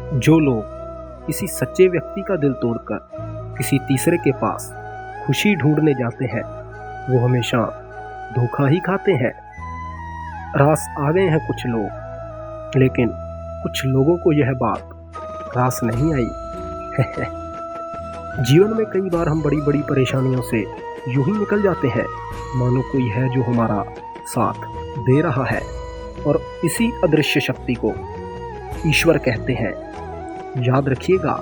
जो लोग किसी सच्चे व्यक्ति का दिल तोड़कर किसी तीसरे के पास खुशी ढूंढने जाते हैं, वो हमेशा धोखा ही खाते हैं। रास आ गए हैं कुछ लोग, लेकिन कुछ लोगों को यह बात रास नहीं आई। जीवन में कई बार हम बड़ी बड़ी परेशानियों से यूं ही निकल जाते हैं, मानो कोई है जो हमारा साथ दे रहा है, और इसी अदृश्य शक्ति को ईश्वर कहते हैं। याद रखिएगा,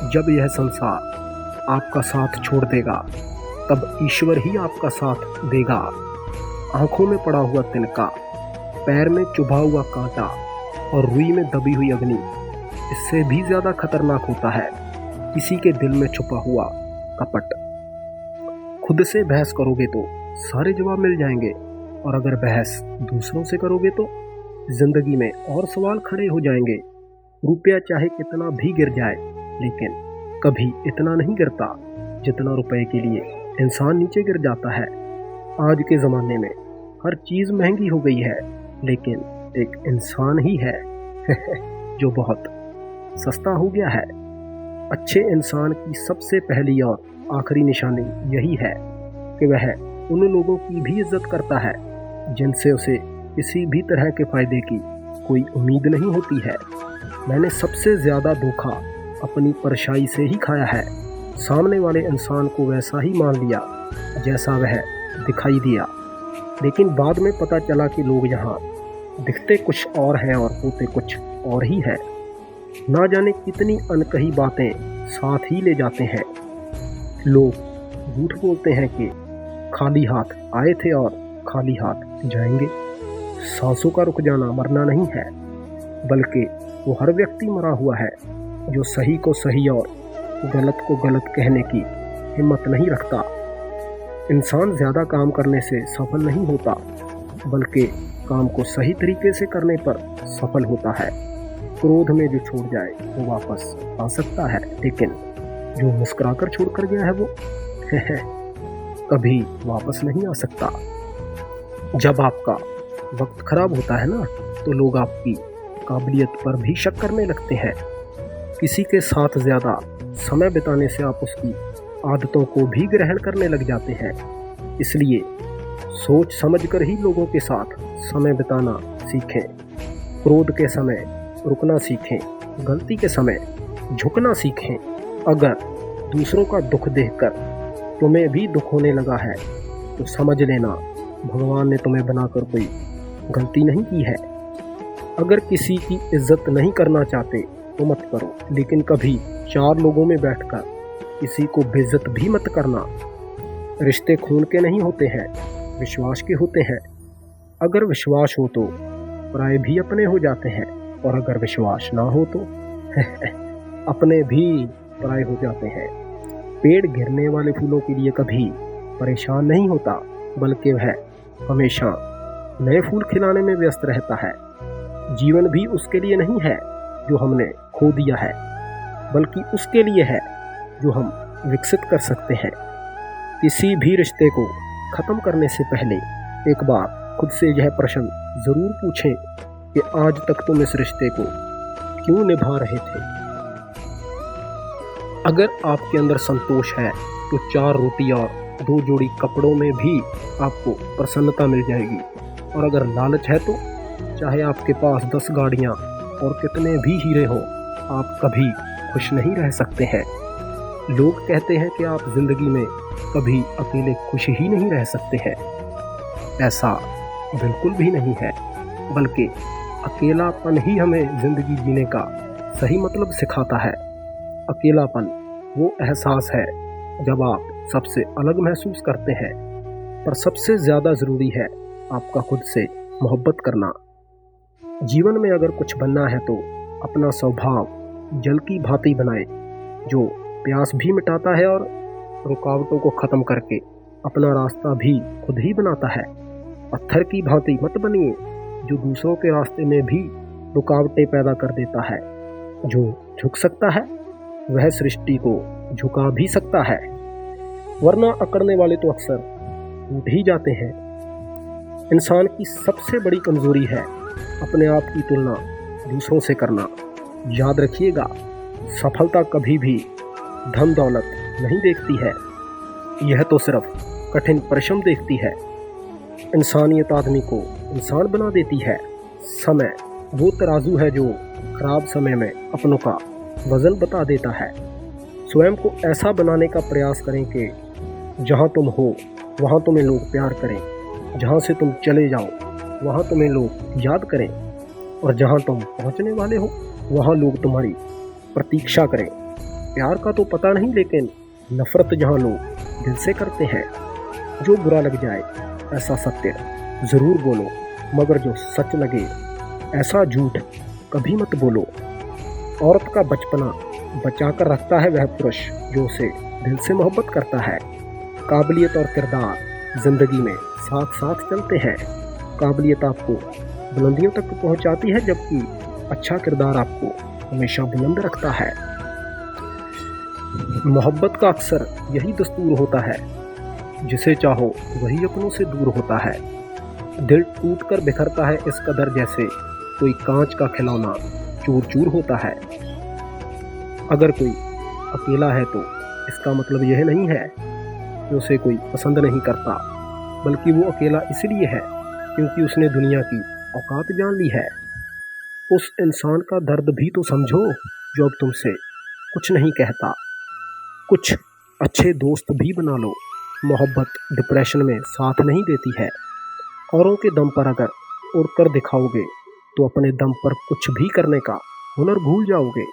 जब यह संसार आपका साथ छोड़ देगा, तब ईश्वर ही आपका साथ देगा। आंखों में पड़ा हुआ तिनका, पैर में चुभा हुआ कांटा और रुई में दबी हुई अग्नि, इससे भी ज्यादा खतरनाक होता है किसी के दिल में छुपा हुआ कपट। खुद से बहस करोगे तो सारे जवाब मिल जाएंगे, और अगर बहस दूसरों से करोगे तो जिंदगी में और सवाल खड़े हो जाएंगे। रुपया चाहे कितना भी गिर जाए, लेकिन कभी इतना नहीं गिरता जितना रुपए के लिए इंसान नीचे गिर जाता है। आज के ज़माने में हर चीज़ महंगी हो गई है, लेकिन एक इंसान ही है जो बहुत सस्ता हो गया है। अच्छे इंसान की सबसे पहली और आखिरी निशानी यही है कि वह उन लोगों की भी इज्जत करता है जिनसे उसे किसी भी तरह के फायदे की कोई उम्मीद नहीं होती है। मैंने सबसे ज़्यादा धोखा अपनी परछाई से ही खाया है। सामने वाले इंसान को वैसा ही मान लिया जैसा वह दिखाई दिया, लेकिन बाद में पता चला कि लोग यहाँ दिखते कुछ और हैं और होते कुछ और ही हैं। ना जाने कितनी अनकही बातें साथ ही ले जाते हैं। लोग झूठ बोलते हैं कि खाली हाथ आए थे और खाली हाथ जाएंगे। सांसों का रुक जाना मरना नहीं है, बल्कि वो हर व्यक्ति मरा हुआ है जो सही को सही और गलत को गलत कहने की हिम्मत नहीं रखता। इंसान ज़्यादा काम करने से सफल नहीं होता, बल्कि काम को सही तरीके से करने पर सफल होता है। क्रोध में जो छोड़ जाए वो वापस आ सकता है, लेकिन जो मुस्कुराकर छोड़ कर गया है वो कभी वापस नहीं आ सकता। जब आपका वक्त खराब होता है ना, तो लोग आपकी काबिलियत पर भी शक करने लगते हैं। किसी के साथ ज़्यादा समय बिताने से आप उसकी आदतों को भी ग्रहण करने लग जाते हैं। इसलिए सोच समझकर ही लोगों के साथ समय बिताना सीखें। क्रोध के समय रुकना सीखें, गलती के समय झुकना सीखें। अगर दूसरों का दुख देखकर तुम्हें भी दुख होने लगा है, तो समझ लेना भगवान ने तुम्हें बनाकर कोई गलती नहीं की है। अगर किसी की इज्जत नहीं करना चाहते तो मत करो, लेकिन कभी चार लोगों में बैठकर किसी को बेइज्जत भी मत करना। रिश्ते खून के नहीं होते हैं, विश्वास के होते हैं। अगर विश्वास हो तो पराये भी अपने हो जाते हैं, और अगर विश्वास ना हो तो अपने भी पराये हो जाते हैं। पेड़ गिरने वाले फूलों के लिए कभी परेशान नहीं होता, बल्कि वह हमेशा नए फूल खिलाने में व्यस्त रहता है। जीवन भी उसके लिए नहीं है जो हमने खो दिया है, बल्कि उसके लिए है जो हम विकसित कर सकते हैं। किसी भी रिश्ते को ख़त्म करने से पहले एक बार खुद से यह प्रश्न ज़रूर पूछें कि आज तक तुम इस रिश्ते को क्यों निभा रहे थे। अगर आपके अंदर संतोष है तो 4 रोटी और 2 जोड़ी कपड़ों में भी आपको प्रसन्नता मिल जाएगी, और अगर लालच है तो चाहे आपके पास 10 गाड़ियाँ और कितने भी हीरे हों, आप कभी खुश नहीं रह सकते हैं। लोग कहते हैं कि आप जिंदगी में कभी अकेले खुश ही नहीं रह सकते हैं। ऐसा बिल्कुल भी नहीं है, बल्कि अकेलापन ही हमें जिंदगी जीने का सही मतलब सिखाता है। अकेलापन वो एहसास है जब आप सबसे अलग महसूस करते हैं, पर सबसे ज़्यादा ज़रूरी है आपका खुद से मोहब्बत करना। जीवन में अगर कुछ बनना है तो अपना स्वभाव जल की भांति बनाए, जो प्यास भी मिटाता है और रुकावटों को ख़त्म करके अपना रास्ता भी खुद ही बनाता है। पत्थर की भांति मत बनिए जो दूसरों के रास्ते में भी रुकावटें पैदा कर देता है। जो झुक सकता है वह सृष्टि को झुका भी सकता है, वरना अकड़ने वाले तो अक्सर टूट ही जाते हैं। इंसान की सबसे बड़ी कमजोरी है अपने आप की तुलना दूसरों से करना। याद रखिएगा, सफलता कभी भी धन दौलत नहीं देखती है, यह तो सिर्फ कठिन परिश्रम देखती है। इंसानियत आदमी को इंसान बना देती है। समय वो तराजू है जो खराब समय में अपनों का वजन बता देता है। स्वयं को ऐसा बनाने का प्रयास करें कि जहाँ तुम हो वहाँ तुम्हें लोग प्यार करें, जहाँ से तुम चले जाओ वहाँ तुम्हें लोग याद करें, और जहाँ तुम पहुँचने वाले हो वहाँ लोग तुम्हारी प्रतीक्षा करें। प्यार का तो पता नहीं, लेकिन नफरत जहाँ लोग दिल से करते हैं। जो बुरा लग जाए ऐसा सत्य ज़रूर बोलो, मगर जो सच लगे ऐसा झूठ कभी मत बोलो। औरत का बचपना बचा कर रखता है वह पुरुष जो उसे दिल से मोहब्बत करता है। काबिलियत और किरदार ज़िंदगी में साथ साथ चलते हैं। काबिलियत आपको बुलंदियों तक पहुंचाती है, जबकि अच्छा किरदार आपको हमेशा बुलंद रखता है। मोहब्बत का अक्सर यही दस्तूर होता है, जिसे चाहो वही अपनों से दूर होता है। दिल टूट कर बिखरता है इस कदर जैसे कोई कांच का खिलौना चूर चूर होता है। अगर कोई अकेला है तो इसका मतलब यह नहीं है कि उसे कोई पसंद नहीं करता, बल्कि वो अकेला इसलिए है क्योंकि उसने दुनिया की औकात जान ली है। उस इंसान का दर्द भी तो समझो जो अब तुमसे कुछ नहीं कहता। कुछ अच्छे दोस्त भी बना लो। मोहब्बत डिप्रेशन में साथ नहीं देती है। औरों के दम पर अगर उड़कर दिखाओगे तो अपने दम पर कुछ भी करने का हुनर भूल जाओगे।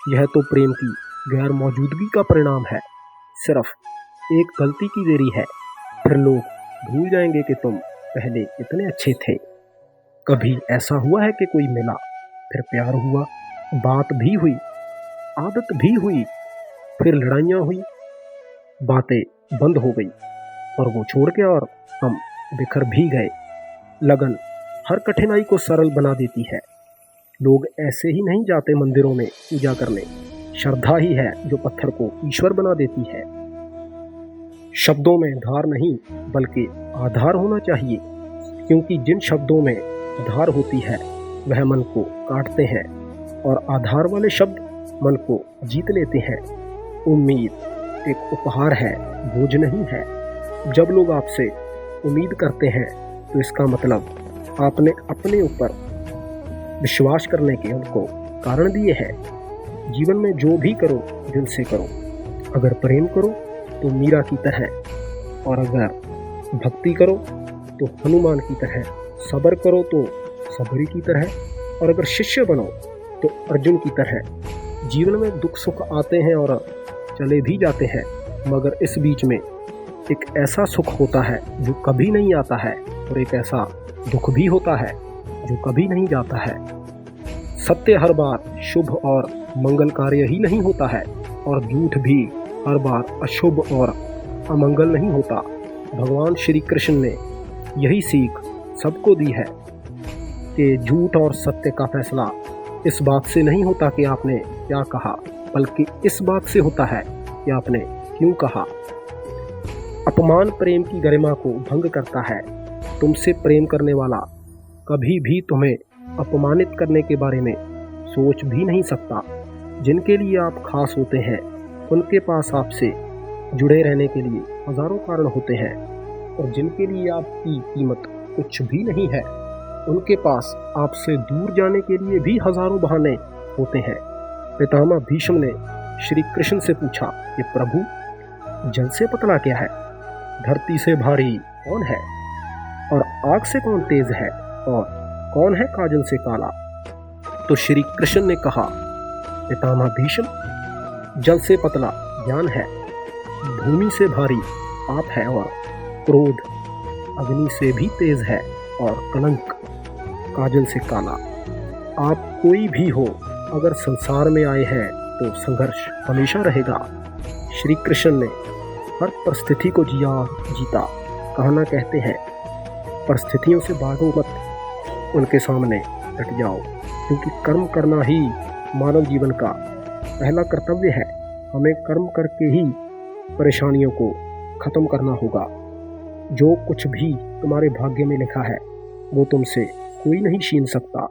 यह तो प्रेम की गैर मौजूदगी का परिणाम है। सिर्फ एक गलती की देरी है, फिर लोग भूल जाएंगे कि तुम पहले इतने अच्छे थे। कभी ऐसा हुआ है कि कोई मिला, फिर प्यार हुआ, बात भी हुई, आदत भी हुई, फिर लड़ाइयाँ हुई, बातें बंद हो गई और वो छोड़ के और हम बिखर भी गए। लगन हर कठिनाई को सरल बना देती है। लोग ऐसे ही नहीं जाते मंदिरों में पूजा करने। श्रद्धा ही है जो पत्थर को ईश्वर बना देती है। शब्दों में धार नहीं बल्कि आधार होना चाहिए, क्योंकि जिन शब्दों में धार होती है वह मन को काटते हैं और आधार वाले शब्द मन को जीत लेते हैं। उम्मीद एक उपहार है, बोझ नहीं है। जब लोग आपसे उम्मीद करते हैं तो इसका मतलब आपने अपने ऊपर विश्वास करने के उनको कारण दिए हैं। जीवन में जो भी करो दिल से करो। अगर प्रेम करो तो मीरा की तरह, और अगर भक्ति करो तो हनुमान की तरह, सब्र करो तो सबरी की तरह, और अगर शिष्य बनो तो अर्जुन की तरह। जीवन में दुख सुख आते हैं और चले भी जाते हैं, मगर इस बीच में एक ऐसा सुख होता है जो कभी नहीं आता है, और एक ऐसा दुख भी होता है जो कभी नहीं जाता है। सत्य हर बार शुभ और मंगल कार्य ही नहीं होता है, और झूठ भी हर बार अशुभ और अमंगल नहीं होता। भगवान श्री कृष्ण ने यही सीख सबको दी है कि झूठ और सत्य का फैसला इस बात से नहीं होता कि आपने क्या कहा, बल्कि इस बात से होता है कि आपने क्यों कहा। अपमान प्रेम की गरिमा को भंग करता है। तुमसे प्रेम करने वाला कभी भी तुम्हें अपमानित करने के बारे में सोच भी नहीं सकता। जिनके लिए आप खास होते हैं उनके पास आपसे जुड़े रहने के लिए हजारों कारण होते हैं, और जिनके लिए आपकी कीमत कुछ भी नहीं है उनके पास आपसे दूर जाने के लिए भी हजारों बहाने होते हैं। पितामह भीष्म ने श्री कृष्ण से पूछा कि प्रभु, जल से पतला क्या है, धरती से भारी कौन है, और आग से कौन तेज है, और कौन है काजल से काला। तो श्री कृष्ण ने कहा, पितामह भीष्म, जल से पतला ज्ञान है, भूमि से भारी पाप है, और क्रोध अग्नि से भी तेज है, और कलंक काजल से काला। आप कोई भी हो, अगर संसार में आए हैं तो संघर्ष हमेशा रहेगा। श्री कृष्ण ने हर परिस्थिति को जीता। कहना कहते हैं, परिस्थितियों से भागो मत, उनके सामने डट जाओ, क्योंकि कर्म करना ही मानव जीवन का पहला कर्तव्य है। हमें कर्म करके ही परेशानियों को खत्म करना होगा। जो कुछ भी तुम्हारे भाग्य में लिखा है वो तुमसे कोई नहीं छीन सकता।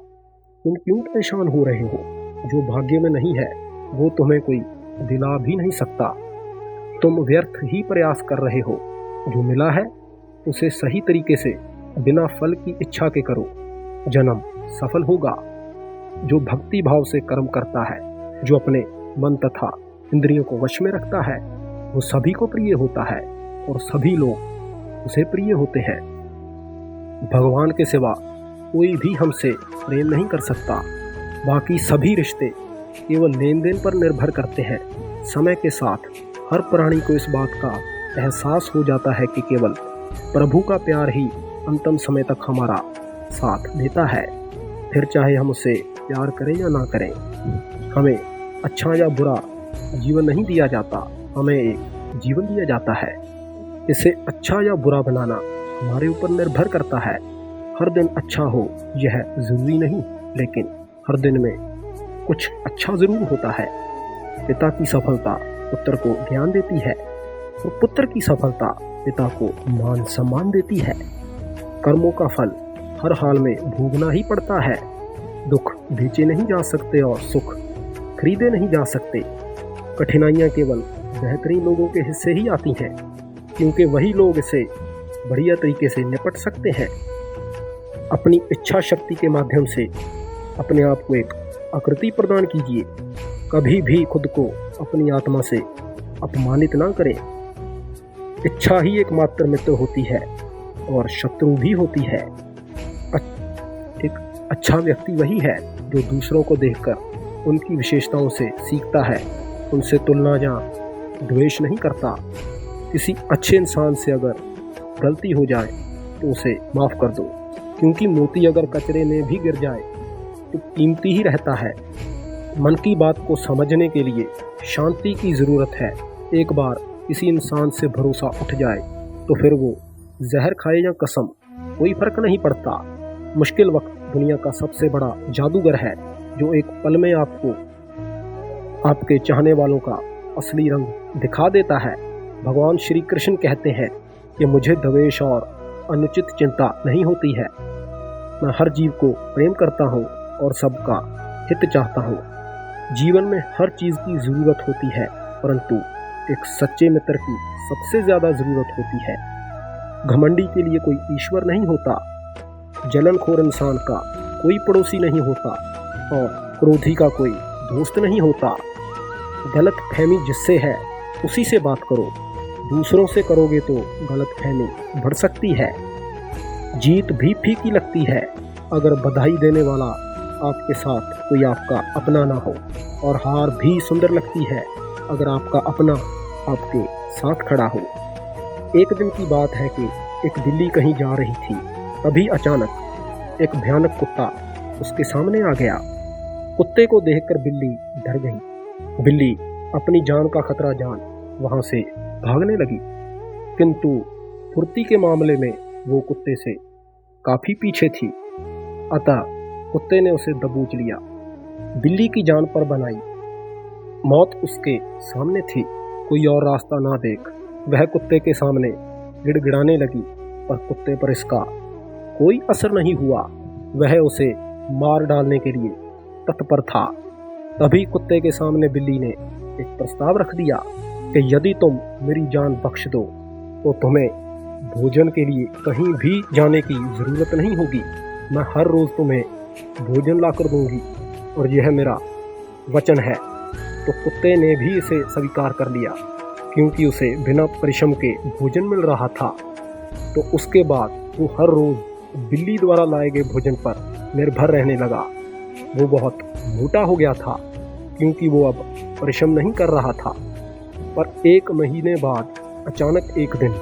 तुम क्यों परेशान हो रहे हो? जो भाग्य में नहीं है वो तुम्हें कोई दिला भी नहीं सकता। तुम व्यर्थ ही प्रयास कर रहे हो। जो मिला है उसे सही तरीके से बिना फल की इच्छा के करो, जन्म सफल होगा। जो भक्ति भाव से कर्म करता है, जो अपने मन तथा इंद्रियों को वश में रखता है, वो सभी को प्रिय होता है और सभी लोग उसे प्रिय होते हैं। भगवान के सिवा कोई भी हमसे प्रेम नहीं कर सकता। बाकी सभी रिश्ते केवल लेन देन पर निर्भर करते हैं। समय के साथ हर प्राणी को इस बात का एहसास हो जाता है कि केवल प्रभु का प्यार ही अंतिम समय तक हमारा साथ देता है। फिर चाहे हम उसे प्यार करें या ना करें, हमें अच्छा या बुरा जीवन नहीं दिया जाता, हमें एक जीवन दिया जाता है। इसे अच्छा या बुरा बनाना हमारे ऊपर निर्भर करता है। हर दिन अच्छा हो यह जरूरी नहीं, लेकिन हर दिन में कुछ अच्छा जरूर होता है। पिता की सफलता पुत्र को ज्ञान देती है और पुत्र की सफलता पिता को मान सम्मान देती है। कर्मों का फल हर हाल में भोगना ही पड़ता है। दुख बेचे नहीं जा सकते और सुख खरीदे नहीं जा सकते। कठिनाइयाँ केवल बेहतरीन लोगों के हिस्से ही आती हैं, क्योंकि वही लोग इसे बढ़िया तरीके से निपट सकते हैं। अपनी इच्छा शक्ति के माध्यम से अपने आप को एक आकृति प्रदान कीजिए। कभी भी खुद को अपनी आत्मा से अपमानित ना करें। इच्छा ही एकमात्र मित्र होती है और शत्रु भी होती है। एक अच्छा व्यक्ति वही है जो दूसरों को देखकर उनकी विशेषताओं से सीखता है, उनसे तुलना या द्वेष नहीं करता। किसी अच्छे इंसान से अगर गलती हो जाए तो उसे माफ़ कर दो, क्योंकि मोती अगर कचरे में भी गिर जाए तो कीमती ही रहता है। मन की बात को समझने के लिए शांति की ज़रूरत है। एक बार किसी इंसान से भरोसा उठ जाए तो फिर वो जहर खाए या कसम, कोई फर्क नहीं पड़ता। मुश्किल वक्त दुनिया का सबसे बड़ा जादूगर है, जो एक पल में आपको आपके चाहने वालों का असली रंग दिखा देता है। भगवान श्री कृष्ण कहते हैं कि मुझे द्वेष और अनुचित चिंता नहीं होती है। मैं हर जीव को प्रेम करता हूँ और सबका हित चाहता हूँ। जीवन में हर चीज़ की ज़रूरत होती है, परंतु एक सच्चे मित्र की सबसे ज़्यादा ज़रूरत होती है। घमंडी के लिए कोई ईश्वर नहीं होता, जलनखोर इंसान का कोई पड़ोसी नहीं होता और क्रोधी का कोई दोस्त नहीं होता। गलत फहमी जिससे है उसी से बात करो। दूसरों से करोगे तो गलत फहमी बढ़ सकती है। जीत भी फीकी लगती है अगर बधाई देने वाला आपके साथ कोई आपका अपना ना हो, और हार भी सुंदर लगती है अगर आपका अपना आपके साथ खड़ा हो। एक दिन की बात है कि एक बिल्ली कहीं जा रही थी। तभी अचानक एक भयानक कुत्ता उसके सामने आ गया। कुत्ते को देखकर बिल्ली डर गई। बिल्ली अपनी जान का खतरा जान वहां से भागने लगी, किंतु फुर्ती के मामले में वो कुत्ते से काफी पीछे थी। अतः कुत्ते ने उसे दबोच लिया, बिल्ली की जान पर बनाई। मौत उसके सामने थी। कोई और रास्ता ना देख वह कुत्ते के सामने गिड़गिड़ाने लगी, पर कुत्ते पर इसका कोई असर नहीं हुआ। वह उसे मार डालने के लिए तत्पर था। तभी कुत्ते के सामने बिल्ली ने एक प्रस्ताव रख दिया कि यदि तुम मेरी जान बख्श दो तो तुम्हें भोजन के लिए कहीं भी जाने की ज़रूरत नहीं होगी। मैं हर रोज़ तुम्हें भोजन ला कर दूंगी और यह मेरा वचन है। तो कुत्ते ने भी इसे स्वीकार कर लिया, क्योंकि उसे बिना परिश्रम के भोजन मिल रहा था। तो उसके बाद वो हर रोज़ बिल्ली द्वारा लाए गए भोजन पर निर्भर रहने लगा। वो बहुत मोटा हो गया था, क्योंकि वो अब परिश्रम नहीं कर रहा था। पर 1 महीने बाद अचानक एक दिन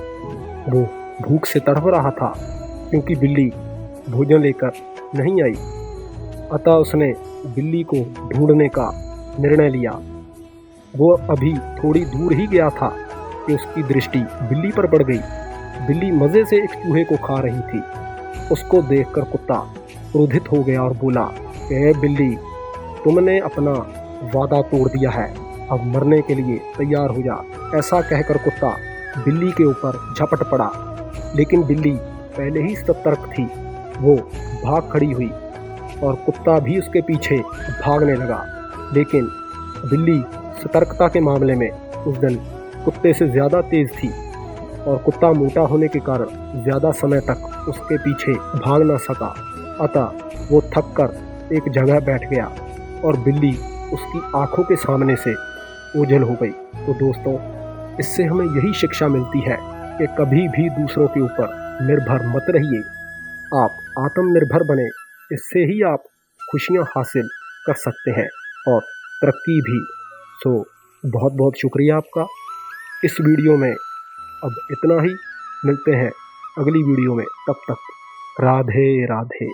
वो भूख से तड़प रहा था, क्योंकि बिल्ली भोजन लेकर नहीं आई। अतः उसने बिल्ली को ढूंढने का निर्णय लिया। वो अभी थोड़ी दूर ही गया था कि उसकी दृष्टि बिल्ली पर पड़ गई। बिल्ली मज़े से एक चूहे को खा रही थी। उसको देखकर कुत्ता क्रोधित हो गया और बोला कि ए बिल्ली, तुमने अपना वादा तोड़ दिया है, अब मरने के लिए तैयार हो जा। ऐसा कहकर कुत्ता बिल्ली के ऊपर झपट पड़ा, लेकिन बिल्ली पहले ही सतर्क थी। वो भाग खड़ी हुई और कुत्ता भी उसके पीछे भागने लगा। लेकिन बिल्ली सतर्कता के मामले में उस दिन कुत्ते से ज़्यादा तेज़ थी और कुत्ता मोटा होने के कारण ज़्यादा समय तक उसके पीछे भाग ना सका। अतः वो थक कर एक जगह बैठ गया और बिल्ली उसकी आंखों के सामने से ओझल हो गई। तो दोस्तों, इससे हमें यही शिक्षा मिलती है कि कभी भी दूसरों के ऊपर निर्भर मत रहिए। आप आत्मनिर्भर बने, इससे ही आप खुशियां हासिल कर सकते हैं और तरक्की भी। सो बहुत बहुत शुक्रिया आपका। इस वीडियो में अब इतना ही, मिलते हैं अगली वीडियो में, तब तक राधे राधे।